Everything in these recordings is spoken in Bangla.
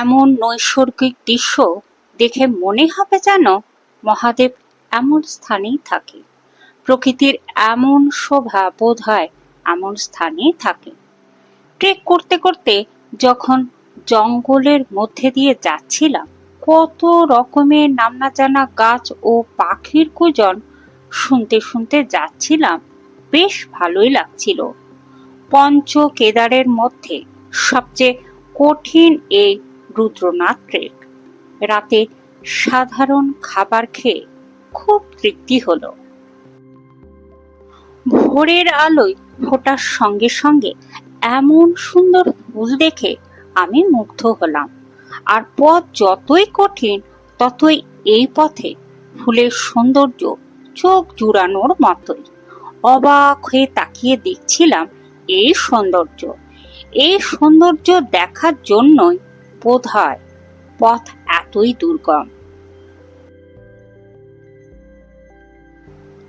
এমন নৈসর্গিক দৃশ্য দেখে মনে হবে যেন মহাদেব এমন স্থানেই থাকে। প্রকৃতির এমন শোভা বোধ হয় এমন স্থানেই থাকে। ট্রেক করতে করতে যখন জঙ্গলের মধ্যে দিয়ে যাচ্ছিলাম, কত রকমের নাম না জানা গাছ ও পাখির কুজন শুনতে শুনতে যাচ্ছিলাম। বেশ ভালোই লাগছিল। পঞ্চ কেদারের মধ্যে সবচেয়ে কঠিন এই রুদ্রনাথ ট্রেক। রাতে সাধারণ খাবার খেয়ে খুব তৃপ্তি হলো। ভোরের আলোয় ফোটার সঙ্গে সঙ্গে এমন সুন্দর ফুল দেখে আমি মুগ্ধ হলাম। আর পথ যতই কঠিন ততই এই পথে ফুলের সৌন্দর্য চোখ জুড়ানোর মতোই। অবাক হয়ে তাকিয়ে দেখছিলাম এই সৌন্দর্য। এই সৌন্দর্য দেখার জন্যই বোধহয় পথ এতই দুর্গম।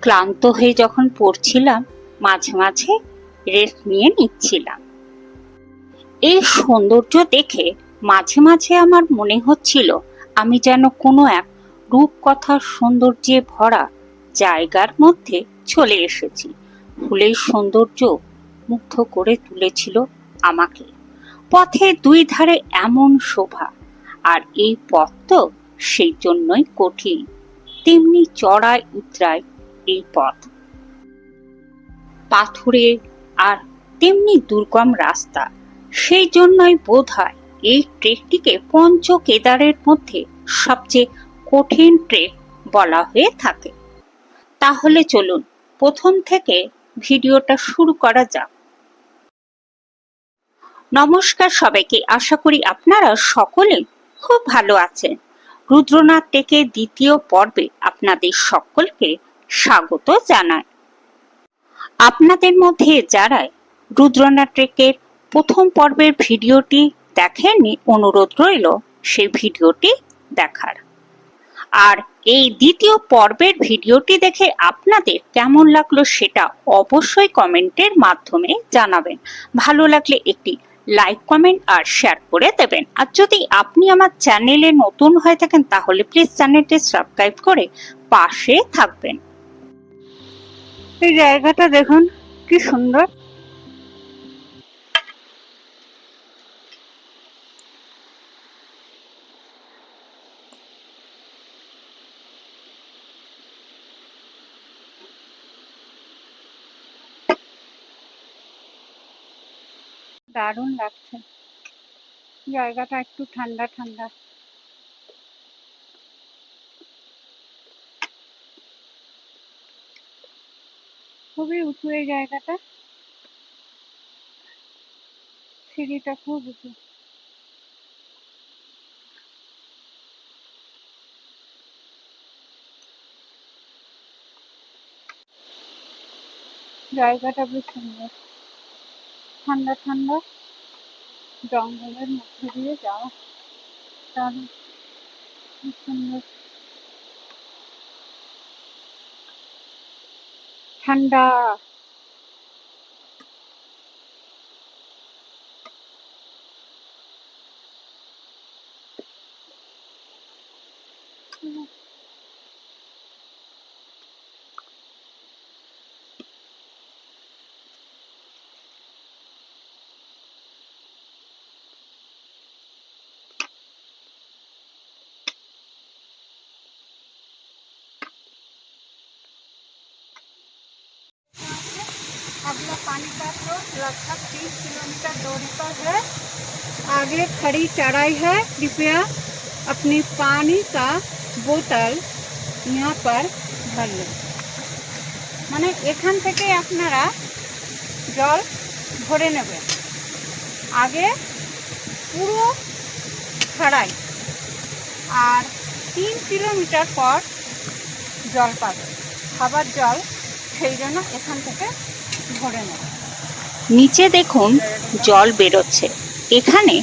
ক্লান্ত হয়ে যখন পড়ছিলাম, মাঝে মাঝে রেস্ট নিয়ে নিচ্ছিলাম। এই সৌন্দর্য দেখে মাঝে মাঝে আমার মনে হচ্ছিল আমি যেন কোনো এক রূপকথার সৌন্দর্যে ভরা জায়গার মধ্যে চলে এসেছি। ফুলের সৌন্দর্য মুগ্ধ করে তুলেছিল আমাকে। পথের দুই ধারে এমন শোভা, আর এই পথ তো সেই জন্যই কঠিন, তেমনি চড়াই উতরাই এই পথ। পাথুরে আর তেমনি দুর্গম রাস্তা। সেই জন্যই বোধহয় এই ট্রেকটিকে পঞ্চ কেদারের মধ্যে সবচেয়ে কঠিন ট্রেক বলা হয়ে থাকে। তাহলে চলুন প্রথম থেকে ভিডিওটা শুরু করা যাক। নমস্কার সবাইকে, আশা করি আপনারা সকলে খুব ভালো আছেন। রুদ্রনাথ ট্রেকের দ্বিতীয় পর্বে আপনাদের সকলকে স্বাগত জানাই। আপনাদের মধ্যে যারা রুদ্রনাথ ট্রেকের প্রথম পর্বের ভিডিওটি দেখেননি, অনুরোধ রইল সেই ভিডিওটি দেখার। আর এই দ্বিতীয় পর্বের ভিডিওটি দেখে আপনাদের কেমন লাগলো সেটা অবশ্যই কমেন্টের মাধ্যমে জানাবেন। ভালো লাগলে একটি লাইক, কমেন্ট আর শেয়ার করে দেবেন। আর যদি আপনি আমার চ্যানেলে নতুন হয়ে থাকেন তাহলে প্লিজ চ্যানেলটি সাবস্ক্রাইব করে পাশে থাকবেন। এই জায়গাটা দেখুন কি সুন্দর। দারুণ লাগছে, জায়গাটা একটু ঠান্ডা ঠান্ডা। খুবই উঁচু এই জায়গাটা, সিঁড়িটা খুব উঁচু। জায়গাটা বেশ সুন্দর, ঠান্ডা ঠান্ডা, জঙ্গলের মধ্যে দিয়ে যাওয়া, দারুণ সুন্দর, ঠান্ডা। अगला पानी का स्रोत लगभग 30 किलोमीटर दूरी पर है। आगे खड़ी चढ़ाई है। कृपया अपनी पानी का बोतल यहाँ पर भर लें। মানে এখান থেকে আপনারা জল ভরে নেবেন। আগে পুরো ছাড়াই, আর 3 কিলোমিটার পর জল পাবেন, খাবার জল। সেই জন্য এখান থেকে ভরে নেবেন। নিচে দেখুন জল বেরোচ্ছে, এখানে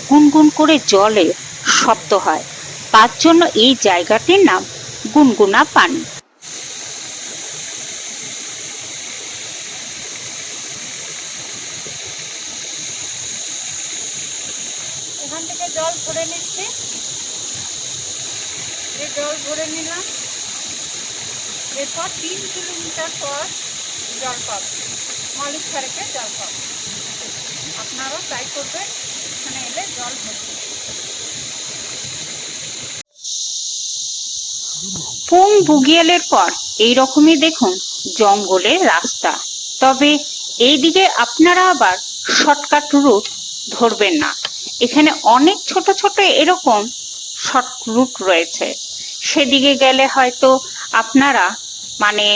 গুনগুন করে জলের শব্দ হয়, তার জন্য এই জায়গাটির নাম গুনগুনা পানি। এখান থেকে জল ভরে নিচ্ছি। এই জল ভরে নিলাম, এরপর 3 কিলোমিটার পর জল পাবো, মালিক খারেকে জল পাবো। আপনারাও তাই করবেন, এখানে এলে জল ভরবে। পুং বুগিয়ালের পর এইরকমই দেখুন জঙ্গলের রাস্তা। তবে এইদিকে আপনারা আবার শর্টকাট রুট ধরবেন না, এখানে অনেক ছোট ছোট এরকম শর্ট রুট রয়েছে। সেদিকে গেলে হয়তো আপনারা মানে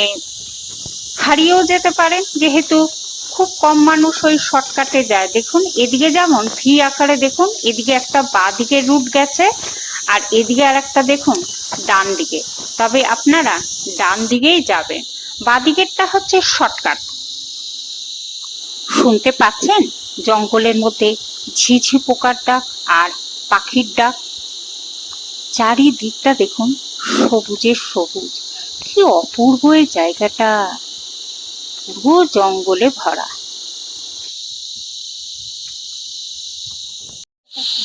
হারিয়েও যেতে পারেন, যেহেতু খুব কম মানুষ ওই শর্টকাটে যায়। দেখুন এদিকে যেমন ভি আকারে দেখুন, এদিকে একটা বাঁ দিকের রুট গেছে আর এদিকে আর একটা দেখুন ডান দিকে। তবে আপনারা ডান দিকেই যাবেন, বাঁ দিকেরটা হচ্ছে শর্টকাট। শুনতে পাচ্ছেন জঙ্গলের মধ্যে ঝিঝি পোকার ডাক আর পাখির ডাক। চারিদিকটা দেখুন সবুজের সবুজ, কি অপূর্ব এই জায়গাটা, পুরো জঙ্গলে ভরা।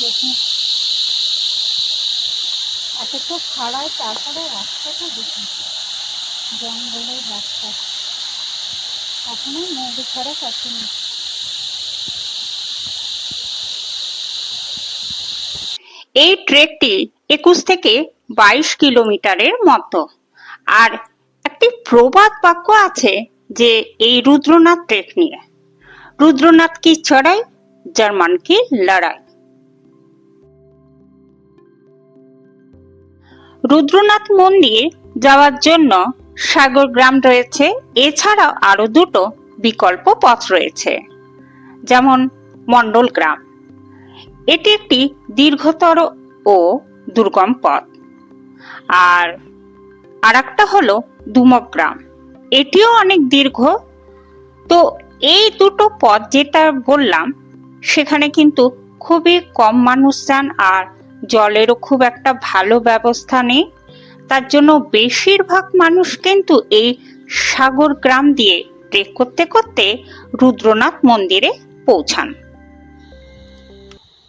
দেখুন এত তো খাড়ায়, তারপরে রাস্তাটা দেখুন, জঙ্গলের রাস্তা, এখনো নদী খারাপ আসেনি। এই ট্রেকটি 21 থেকে 22 কিলোমিটারের মতো। আর একটি প্রবাদ বাক্য আছে যে এই রুদ্রনাথ ট্রেক নিয়ে, রুদ্রনাথ কি চড়াই, জার্মান কি লড়াই। রুদ্রনাথ মন্দির যাওয়ার জন্য সাগর গ্রাম রয়েছে, এছাড়াও আরো দুটো বিকল্প পথ রয়েছে, যেমন মন্ডল গ্রাম। এটি একটি দীর্ঘতর ও দুর্গম পথ। আর আরেকটা হলো দুমক গ্রাম, এটিও অনেক দীর্ঘ। তো এই দুটো পথ যেটা বললাম সেখানে কিন্তু খুবই কম মানুষ যান, আর জলেরও খুব একটা ভালো ব্যবস্থা নেই। তার জন্য বেশিরভাগ মানুষ কিন্তু এই সাগর গ্রাম দিয়ে ট্রেক করতে করতে রুদ্রনাথ মন্দিরে পৌঁছান।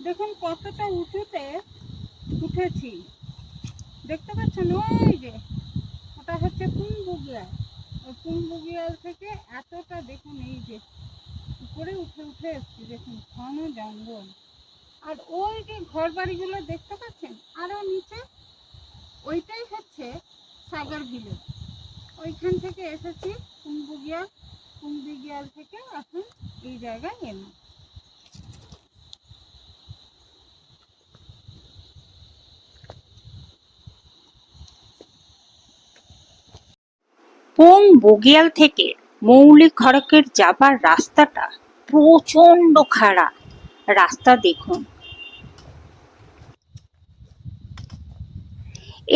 দেখুন কতটা উঁচুতে উঠেছি, দেখতে পাচ্ছেন ওই যে ওটা হচ্ছে পুংবুগিয়াল। ওই পুংবুগিয়াল থেকে এতটা দেখুন, এই যে উপরে উঠে উঠে এসছি, দেখুন ঘন জঙ্গল। আর ওই যে ঘর বাড়িগুলো দেখতে পাচ্ছেন আরো নিচে, ওইটাই হচ্ছে সাগর ভিলেজ। ওইখান থেকে এসেছি পুংবুগিয়াল, পুংবুগিয়াল থেকে এখন এই জায়গায় এলাম। পুং বুগিয়াল থেকে মৌলিক খড়কের যাবার রাস্তাটা প্রচন্ড খাড়া রাস্তা। দেখুন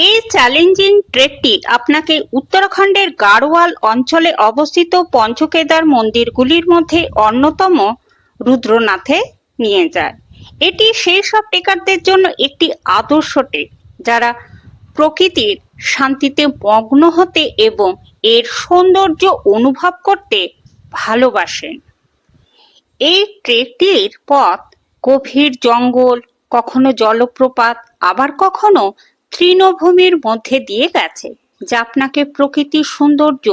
এই চ্যালেঞ্জিং ট্রেকটি আপনাকে উত্তরাখণ্ডের গাড়োয়াল অঞ্চলে অবস্থিত পঞ্চকেদার মন্দিরগুলির মধ্যে অন্যতম রুদ্রনাথে নিয়ে যায়। এটি সেই সব ট্রেকারদের জন্য একটি আদর্শ ট্রেক যারা প্রকৃতির শান্তিতে মগ্ন হতে এবং এর সৌন্দর্য অনুভব করতে ভালোবাসেন। এই ট্রেকটির পথ গভীর জঙ্গল, কখনো জলপ্রপাত, আবার কখনো তৃণভূমির মধ্যে দিয়ে গেছে, যা আপনাকে প্রকৃতির সৌন্দর্য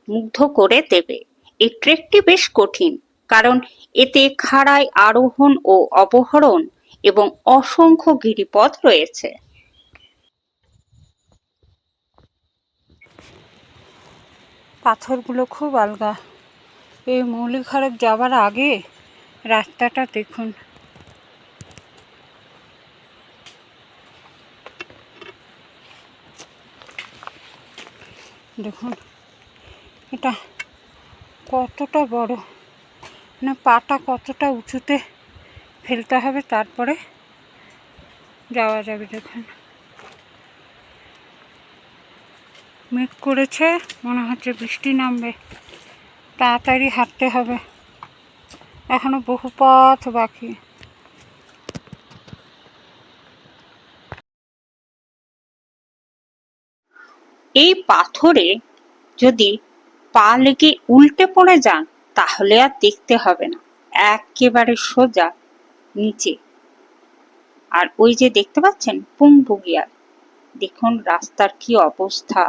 মুগ্ধ করে দেবে। এই ট্রেকটি বেশ কঠিন, কারণ এতে খাড়াই আরোহণ ও অবরোহণ এবং অসংখ্য গিরিপথ রয়েছে। পাথরগুলো খুব আলগা। এই মৌলিক খড়ক যাবার আগে রাস্তাটা দেখুন, দেখুন এটা কতটা বড়, না পাটা কতটা উঁচুতে ফেলতে হবে তারপরে যাওয়া যাবে। দেখুন মেঘ করেছে, মনে হচ্ছে বৃষ্টি নামবে, তাড়াতাড়ি হাঁটতে হবে, এখনো বহু পথ বাকি। এই পাথরে যদি পা লেগে উল্টে পড়ে যান তাহলে আর দেখতে হবে না, একেবারে সোজা নিচে। আর ওই যে দেখতে পাচ্ছেন পুংবুগিয়াল, দেখুন রাস্তার কি অবস্থা।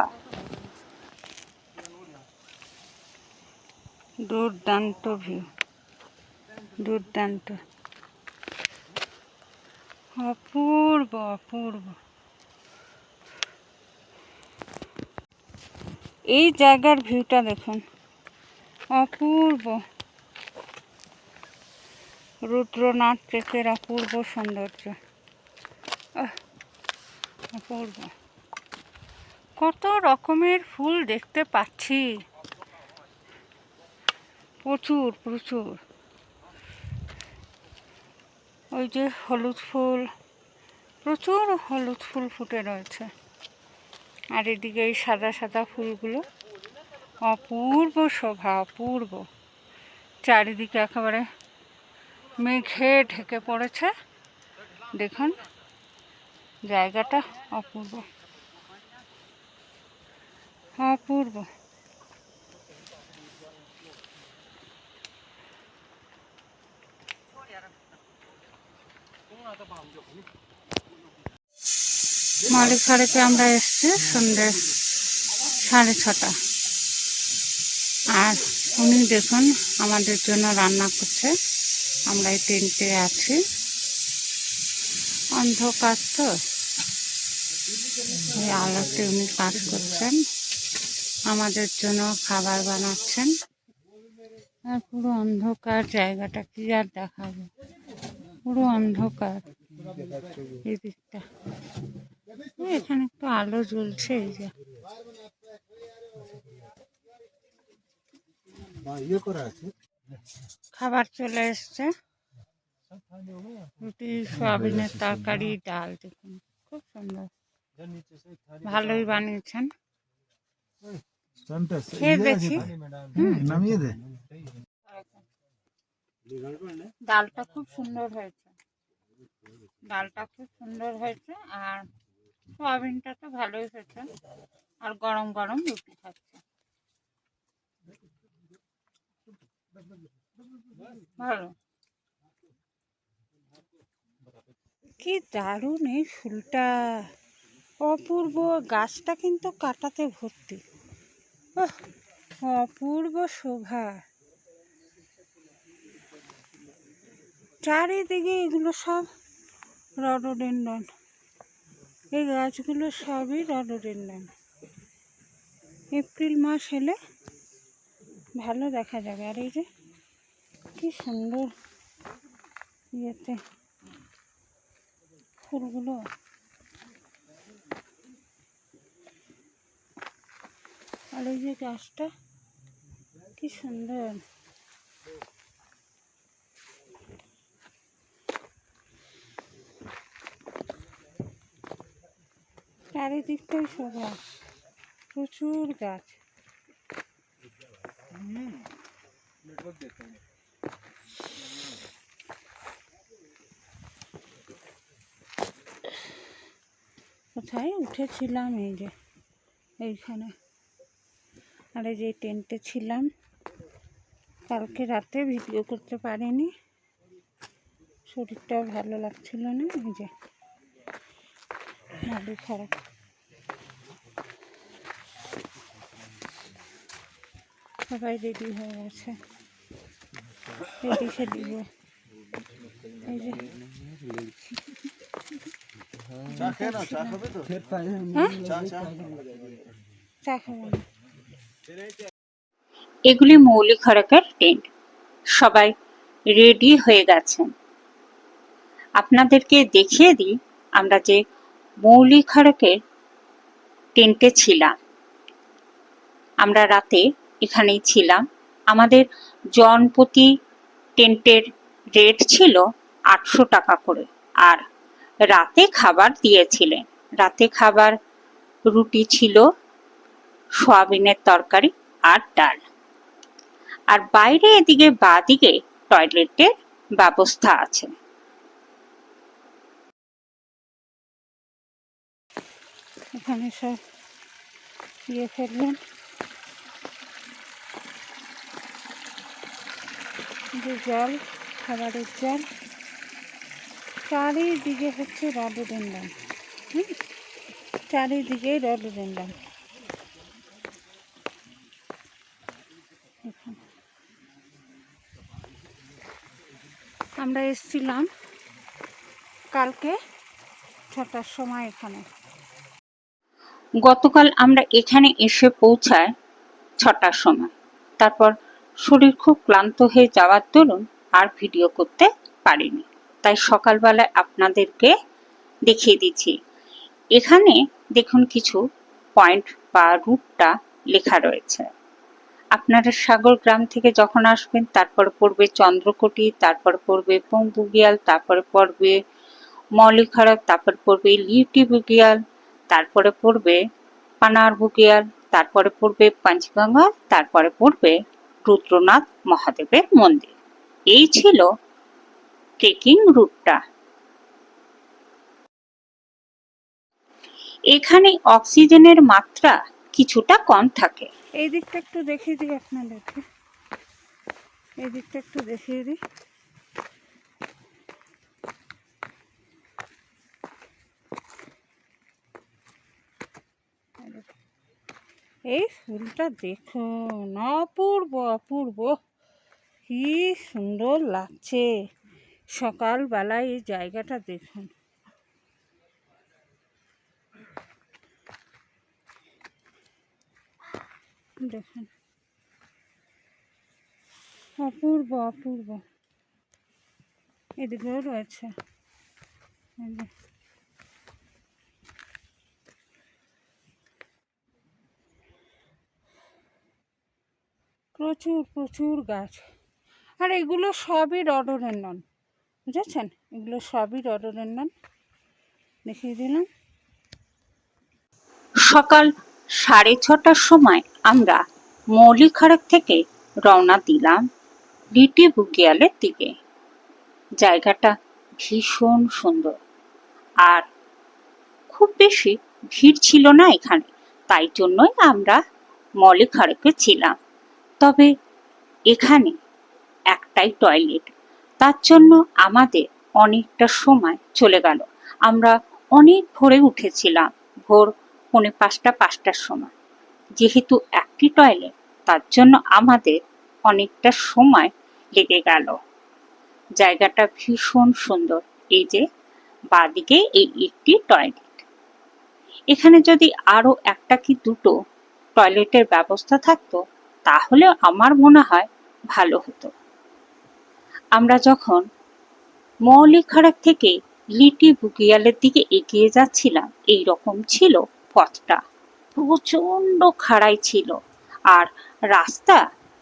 দুর্দান্ত ভিউ, দুর্দান্ত, অপূর্ব অপূর্ব। এই জায়গার ভিউটা দেখুন, অপূর্ব। রুদ্রনাথ ট্রেকের অপূর্ব সৌন্দর্য, অপূর্ব। কত রকমের ফুল দেখতে পাচ্ছি, প্রচুর প্রচুর। ওই যে হলুদ ফুল, প্রচুর হলুদ ফুল ফুটে রয়েছে। আর এদিকে এই সাদা সাদা ফুলগুলো, অপূর্ব শোভা, অপূর্ব। চারিদিকে একেবারে মেঘে ঢেকে পড়েছে, দেখুন জায়গাটা অপূর্ব, অপূর্ব। মালিকপাড়াতে আমরা এসছি সন্ধ্যে 6:30, আর উনি দেখুন আমাদের জন্য রান্না করছে। আমরা এই টেন্টে আছি, অন্ধকার তো, এই আলোতে উনি কাজ করছেন, আমাদের জন্য খাবার বানাচ্ছেন। আর পুরো অন্ধকার, জায়গাটা কি আর দেখাবো, পুরো অন্ধকার এই দিকটা। এখানে একটু আলো জ্বলছে, এই যে খাবার চলে এসছে, রুটি, সয়াবিনের তরকারি, ডাল, দেখুন খুব সুন্দর, ভালোই বানিয়েছেন। খেয়ে দেখি। ডালটা খুব সুন্দর হয়েছে, ডালটা খুব সুন্দর হয়েছে, আর সয়াবিনটা তো ভালোই হয়েছে। আর গরম গরম রুটি খাচ্ছে, ভালো। কি দারুণ এই ফুলটা, অপূর্ব। গাছটা কিন্তু কাঁটাতে ভর্তি, অপূর্ব শোভা। চারিদিকে এগুলো সব রডোডেনড্রন, এই গাছগুলো সবই রডোডেনড্রন। এপ্রিল মাস এলে ভালো দেখা যাবে। আর এই যে কি সুন্দর ইয়েতে ফুলগুলো, আর এই যে গাছটা কি সুন্দর। চারিদিকটাই শোভা, প্রচুর গাছ। কোথায় উঠেছিলাম, এই যে এইখানে। আর এই যে টেন্টে ছিলাম, কালকে রাতে ভিডিও করতে পারিনি, শরীরটাও ভালো লাগছিল না। এই যে মালিক খারাপ, সবাই রেডি হয়ে গেছে, রেডি সেডিব। এই যে চা খাবো না। এগুলি মৌলিক হরকের টেন্ট, সবাই রেডি হয়ে গেছেন। আপনাদেরকে দেখিয়ে দিই আমরা যে মৌলিক হরকের টেন্টে ছিলাম। আমরা রাতে এখানেই ছিলাম। আমাদের জনপ্রতি টেন্টের রেট ছিল 800 টাকা করে, আর রাতে খাবার দিয়েছিলেন। রাতে খাবার রুটি ছিল, সয়াবিনের তরকারি আর ডাল। আর বাইরে এদিকে বাঁদিকে টয়লেটের ব্যবস্থা আছে। এখানে সব ইয়ে ফেললেন, যে জল, খাবারের জল। চারিদিকে হচ্ছে রডোডেনড্রন। চারিদিকে রডোডেনড্রন। আমরা এসেছিলাম কালকে 6টার সময় এখানে। গতকাল আমরা এখানে এসে পৌঁছায় 6টার সময়। তারপর শরীর খুব ক্লান্ত হয়ে যাওয়ার দরুন আর ভিডিও করতে পারিনি, তাই সকালবেলায় আপনাদেরকে দেখিয়ে দিচ্ছি। এখানে দেখুন কিছু পয়েন্ট বা রুটটা লেখা রয়েছে। আপনারা সাগর গ্রাম থেকে যখন আসবেন তারপর পড়বে চন্দ্রকোটি, তারপর পড়বে পম্বুগিয়াল, তারপরে পড়বে মৌলিখাড়ক, তারপর পড়বে লিউটি বুগিয়াল, তারপরে পড়বে পানার বুগিয়াল, তারপরে পড়বে পঞ্চগঙ্গা, তারপরে পড়বে রুদ্রনাথ মহাদেবের মন্দির। এই ছিল ট্রেকিং রুটটা। এখানে অক্সিজেনের মাত্রা কিছুটা কম থাকে। এই দিকটা একটু দেখিয়ে দিই আপনাদেরকে, এই দিকটা একটু দেখিয়ে দিই। এই ফুলটা দেখুন, অপূর্ব অপূর্ব, কি সুন্দর লাগছে সকালবেলায় এই জায়গাটা দেখুন। দেখুন, অপূর্ব অপূর্ব। এদিকেও রয়েছে, প্রচুর প্রচুর গাছ। আর এগুলো সবই রডোডেনড্রন, বুঝেছেন? এগুলো সবই রডোডেনড্রন। দেখিয়ে দিলাম। সকাল 6:30টার সময় আমরা মৌলিখাড়ক থেকে রওনা দিলাম লিটি বুগিয়ালের দিকে। জায়গাটা ভীষণ সুন্দর, আর খুব বেশি ভিড় ছিল না এখানে, তাই জন্যই আমরা মৌলিখাড়কে ছিলাম। তবে এখানে একটাই টয়লেট, তার জন্য আমাদের অনেকটা সময় চলে গেল। আমরা অনেক ভোরে উঠেছিলাম, ভোর 4:45-5টার সময়। যেহেতু একটি টয়লেট, তার জন্য আমাদের অনেকটা সময় লেগে গেল। জায়গাটা ভীষণ সুন্দর। এই যে বাঁদিকে এই একটি টয়লেট। এখানে যদি আরো একটা কি দুটো টয়লেটের ব্যবস্থা থাকতো তাহলে আমার মনে হয় ভালো হতো। আমরা যখন মৌলিখাড়ক থেকে লিটি বুগিয়ালের দিকে এগিয়ে যাচ্ছিলাম, এই রকম ছিল পথটা। প্রচন্ড খাড়াই ছিল, আর রাস্তা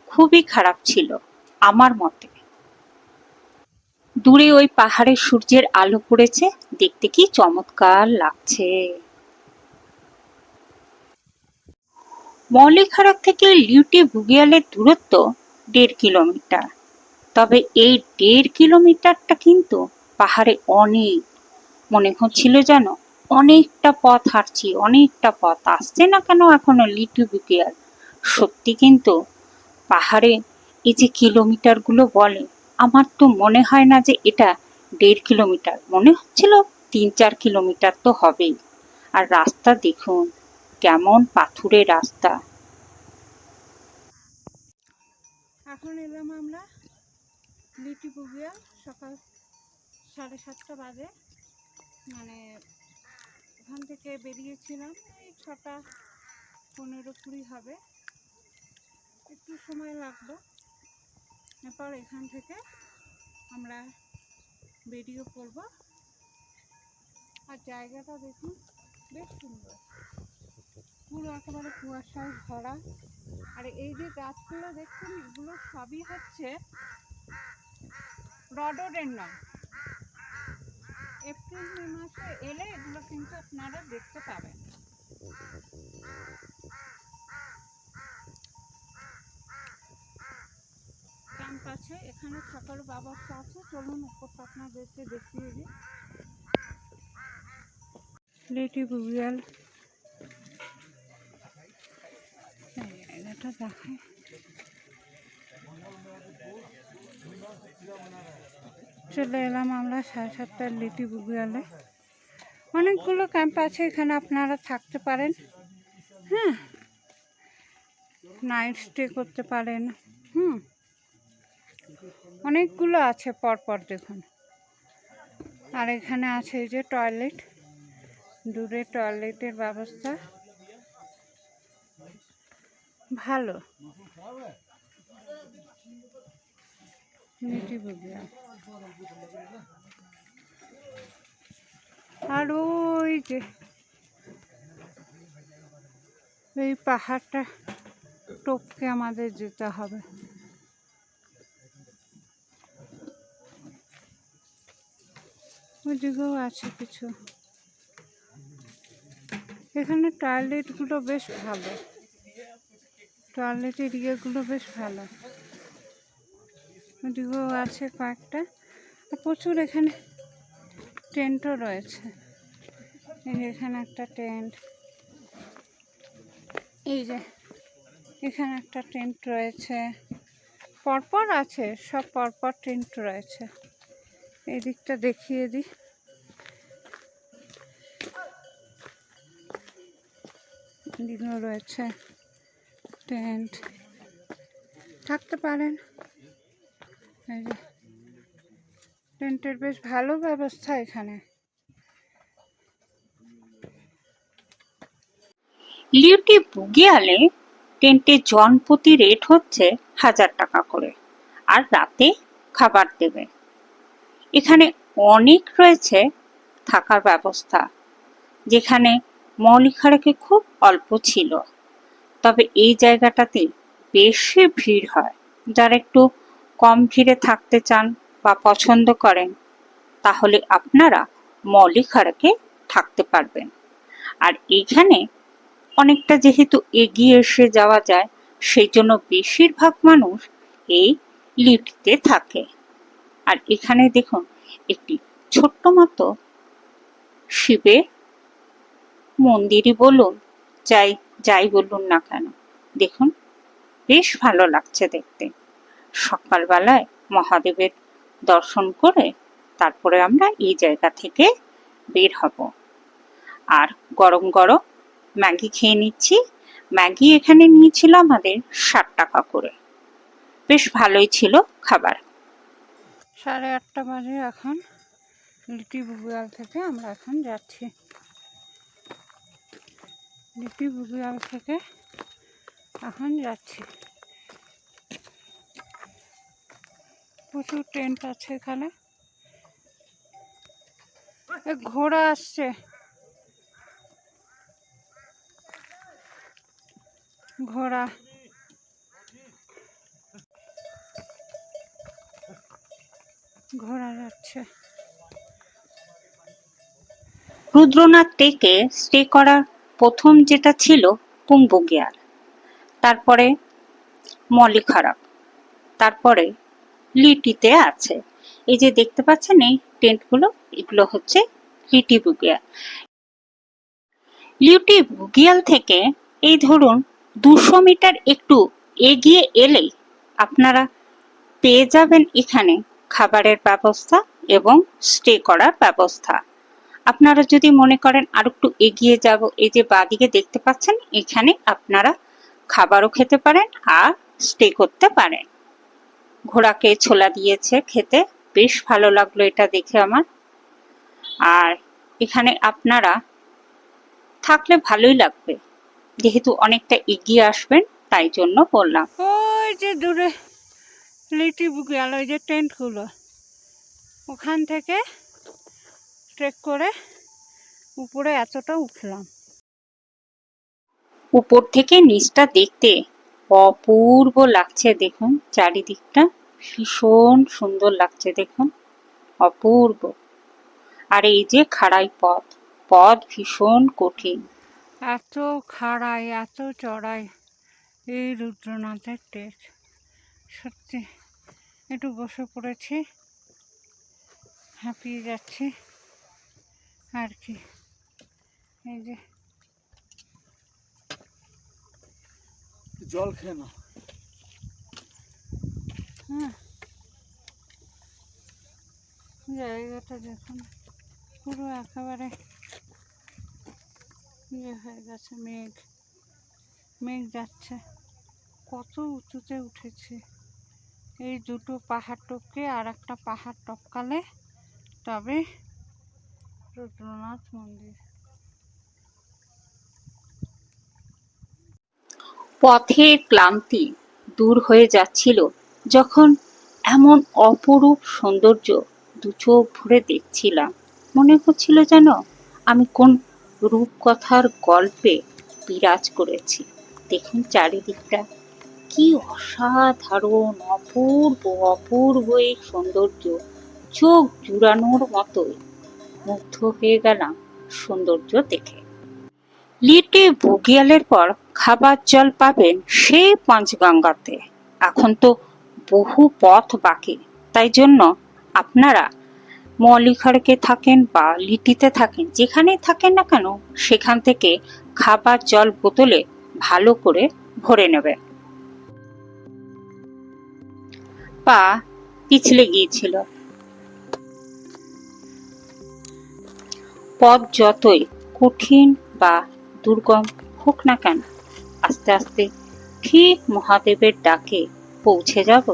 খুবই খারাপ ছিল আমার মতে। দূরে ওই পাহাড়ে সূর্যের আলো পড়েছে, দেখতে কি চমৎকার লাগছে। মৌলিখাড়ক থেকে লিউটি বুগিয়ালের দূরত্ব 1.5 কিলোমিটার। তবে এই 1.5 কিলোমিটারটা কিন্তু পাহাড়ে অনেক, মনে হচ্ছিল যেন অনেকটা পথ হাঁটছি, অনেকটা পথ। আসছে না কেন এখনো লিটি বুগিয়াল। সত্যি কিন্তু পাহাড়ে এই যে কিলোমিটারগুলো বলে, আমার তো মনে হয় না যে এটা 1.5 কিলোমিটার, মনে হচ্ছিল 3-4 কিলোমিটার তো হবেই। আর রাস্তা দেখুন কেমন পাথুরে রাস্তা। এখন এলাম আমরা লিটি বুগিয়াল, সকাল 7:30 বাজে। মানে এখান থেকে বেরিয়েছিলাম এই 6:15-20 হবে, একটু সময় লাগলো। এরপর এখান থেকে আমরা বেরিয়ে পড়ব। আর জায়গাটা দেখুন বেশ সুন্দর, পুরো একেবারে কুয়াশায় ভরা। আর এই যে গাছগুলো দেখছেন, এগুলো সবই হচ্ছে রডোডেনড্রন। এপ্রিল মে মাসে এলে এগুলো কিন্তু আপনারা দেখতে পাবেন। ক্যাম্প আছে, এখানে থাকার ব্যবস্থা আছে। চলুন উপরটা আপনাদেরকে দেখিয়ে দিই। লিটি বুগিয়াল জায়গাটা দেখায়। চলে এলাম আমরা 7:30টার লিটি বুগিয়ালে। অনেকগুলো ক্যাম্প আছে এখানে, আপনারা থাকতে পারেন। হ্যাঁ, নাইট স্টে করতে পারেন। অনেকগুলো আছে পরপর দেখুন। আর এখানে আছে এই যে টয়লেট, দূরে টয়লেটের ব্যবস্থা ভালো। লিটি বুগিয়াল। আর ওই যে এই পাহাড়টা টপকে আমাদের যেতে হবে। ওইদিকেও আছে কিছু। এখানে টয়লেটগুলো বেশ ভালো, টয়লেটের ইয়েগুলো বেশ ভালো। ওইদিকেও আছে কয়েকটা, আর প্রচুর এখানে টেন্টও রয়েছে। এই যে এখানে একটা টেন্ট, এই যে এখানে একটা টেন্ট রয়েছে, পরপর আছে, সব পরপর টেন্ট রয়েছে। এই দিকটা দেখিয়ে দিই। এদিকেও রয়েছে টেন্ট, থাকতে পারেন। এই যে টেন্টের বেশ ভালো ব্যবস্থা এখানে। লিটি বুগিয়ালে টেন্টের জনপ্রতি রেট হচ্ছে 1000 টাকা করে, আর রাতে খাবার দেবে। এখানে অনেক রয়েছে থাকার ব্যবস্থা, যেখানে মৌলিখারাকে খুব অল্প ছিল। তবে এই জায়গাটাতে বেশি ভিড় হয়। যারা একটু কম ভিড়ে থাকতে চান বা পছন্দ করেন, তাহলে আপনারা মৌলিখারাকে থাকতে পারবেন। আর এইখানে অনেকটা যেহেতু এগিয়ে এসে যাওয়া যায়, সেই জন্য বেশিরভাগ মানুষ এই লিফটে থাকে। আর এখানে দেখুন একটি ছোট্ট মতো শিবের মন্দিরই বলুন, যাই বলুন না কেন, দেখুন বেশ ভালো লাগছে দেখতে। সকালবেলায় মহাদেবের দর্শন করে তারপরে আমরা এই জায়গা থেকে বের হব। আর গরম গরম ম্যাগি খেয়ে নিচ্ছি। ম্যাগি এখানে নিয়েছিল আমাদের 60 টাকা করে, বেশ ভালোই ছিল খাবার। 8:30 বাজে এখন। লিটি বুগিয়াল থেকে আমরা এখন যাচ্ছি। লিটি বুগিয়াল থেকে এখন যাচ্ছি। প্রচুর টেন্ট আছে এখানে। ঘোড়া আসছে, ঘোড়া। ঘোড়া যাচ্ছে। রুদ্রনাথ টেকে স্টে করার প্রথম যেটা ছিল পুংবুগিয়াল, তারপরে মৌলিখারাপ, তারপরে লিটিতে আছে। এই যে দেখতে পাচ্ছেন এই টেন্টগুলো, এগুলো হচ্ছে লিটি বুগিয়াল। লিটি বুগিয়াল থেকে এই ধরুন 200 মিটার একটু এগিয়ে এলেই আপনারা পেয়ে যাবেন এখানে খাবারের ব্যবস্থা এবং স্টে করার ব্যবস্থা। আপনারা যদি মনে করেন আর একটু এগিয়ে যাব, এই যে বাঁদিকে দেখতে পাচ্ছেন, এখানে আপনারা খাবারও খেতে পারেন আর স্টে করতে পারেন। ঘোড়াকে ছোলা দিয়েছে খেতে, বেশ ভালো লাগলো এটা দেখে আমার। আর এখানে আপনারা থাকলে ভালোই লাগবে, যেহেতু অনেকটা এগিয়ে আসবেন তাই জন্য বললাম। ওই যে দূরে লিটি বুগিয়াল, ওই যে টেন্টগুলো, ওখান থেকে ট্রেক করে উপরে এতটা উঠলাম। উপর থেকে নিচটা দেখতে অপূর্ব লাগছে। দেখুন চারিদিকটা ভীষণ সুন্দর লাগছে, দেখুন অপূর্ব। আর এই যে খাড়াই পথ ভীষণ কঠিন। এত খাড়াই, এত চড়াই এই রুদ্রনাথের টেক। সত্যি একটু বসে পড়েছি, হাঁপিয়ে যাচ্ছি আর কি। এই যে জল খেয়ে না। হ্যাঁ, জায়গাটা দেখুন পুরো একেবারে ইয়ে হয়ে গেছে, মেঘ মেঘ যাচ্ছে, কত উঁচুতে উঠেছে। এই দুটো পাহাড় টপকে আর একটা পাহাড় টপকালে তবে রুদ্রনাথ মন্দির। পথের ক্লান্তি দূর হয়ে যাচ্ছিল যখন এমন অপরূপ সৌন্দর্য দু চোখ ভরে দেখছিলাম। মনে হচ্ছিল যেন আমি কোন রূপকথার গল্পে বিরাজ করেছি। দেখুন চারিদিকটা কি অসাধারণ, অপূর্ব অপূর্ব এই সৌন্দর্য, চোখ জুড়ানোর মতোই। মুগ্ধ হয়ে গেলাম সৌন্দর্য দেখে। লিটে বুগিয়ালের পর খাবার জল পাবেন সেই পাঁচগঙ্গাতে। এখন তো বহু পথ বাকি, তাই জন্য আপনারা মৌলিখাড়কে থাকেন বা লিটিতে থাকেন, যেখানেই থাকেন না কেন সেখান থেকে খাবার জল বোতলে ভালো করে ভরে নেবেন। পা পিছলে গিয়েছিল। পথ যতই কঠিন বা দুর্গম হোক না কেন, আস্তে আস্তে ঠিক মহাদেবের ডাকে পৌঁছে যাব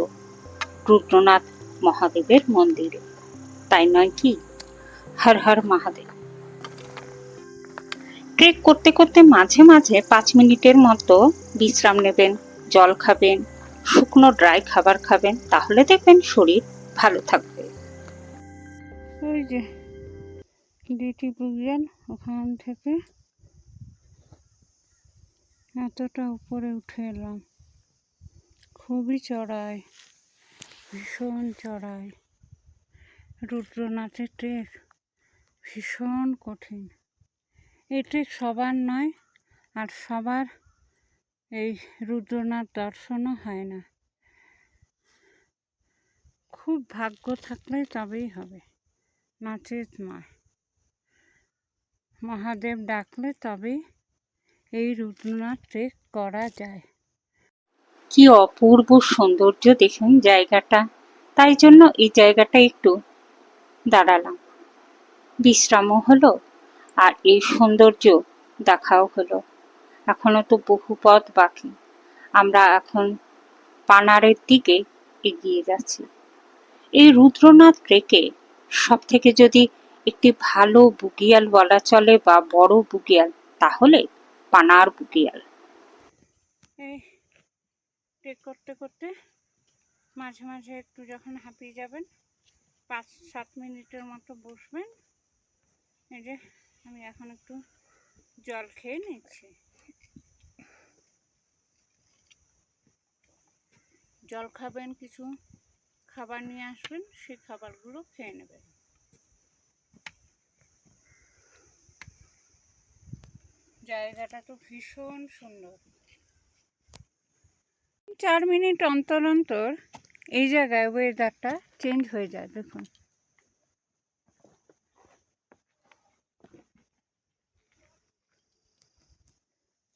রুদ্রনাথ মহাদেবের মন্দিরে, তাই নয় কি? হর হর মহাদেব। ট্রেক করতে করতে মাঝে মাঝে 5 মিনিটের মতো বিশ্রাম নেবেন, জল খাবেন, শুকনো ড্রাই খাবার খাবেন, তাহলে দেখবেন শরীর ভালো থাকবে। ওই যে লিটি বুগিয়াল, ওখান থেকে এতটা উপরে উঠে এলাম। খুবই চড়াই, ভীষণ চড়াই। রুদ্রনাথের ট্রেক ভীষণ কঠিন। এই ট্রেক সবার নয়, আর সবার এই রুদ্রনাথ দর্শনও হয় না। খুব ভাগ্য থাকলে তবেই হবে, নচেৎ নয়। মহাদেব ডাকলে তবেই এই রুদ্রনাথ ট্রেক করা যায়। কি অপূর্ব সৌন্দর্য দেখুন জায়গাটা, তাই জন্য এই জায়গাটা একটু দাঁড়ালাম, বিশ্রামও হলো আর এই সৌন্দর্য দেখাও হলো। এখনো তো বহু পথ বাকি, আমরা এখন পানারের দিকে এগিয়ে যাচ্ছি। এই রুদ্রনাথ ট্রেকে সব থেকে যদি একটি ভালো বুগিয়াল বলা চলে বা বড় বুগিয়াল, তাহলে পানার বুগিয়াল। এই ট্রেক করতে করতে মাঝে মাঝে একটু যখন হাঁপিয়ে যাবেন 5-7 মিনিটের মতো বসবেন। এই যে আমি এখন একটু জল খেয়ে নিচ্ছি। জল খাবেন, কিছু খাবার নিয়ে আসবেন, সেই খাবারগুলো খেয়ে নেবেন। জায়গাটা তো ভীষণ সুন্দর। 4 মিনিট অন্তর অন্তর এই জায়গায় ওয়েদারটা চেঞ্জ হয়ে যায়। দেখুন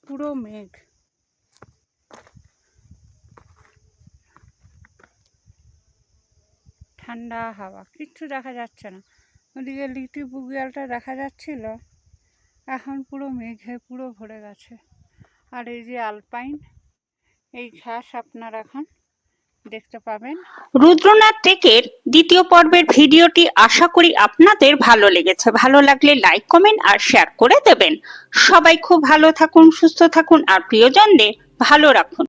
পুরো মেঘ, ঠান্ডা হাওয়া, কিচ্ছু দেখা যাচ্ছে না। ওদিকে লিটি বুগিয়ালটা দেখা যাচ্ছিল, এখন পুরো মেঘে পুরো ভরে গেছে। আর এই যে আলপাইন, এই ঘাস আপনারা এখন দেখতে পাবেন। রুদ্রনাথ ট্রেকের দ্বিতীয় পর্বের ভিডিওটি আশা করি আপনাদের ভালো লেগেছে। ভালো লাগলে লাইক, কমেন্ট আর শেয়ার করে দেবেন। সবাই খুব ভালো থাকুন, সুস্থ থাকুন আর প্রিয়জনদের ভালো রাখুন।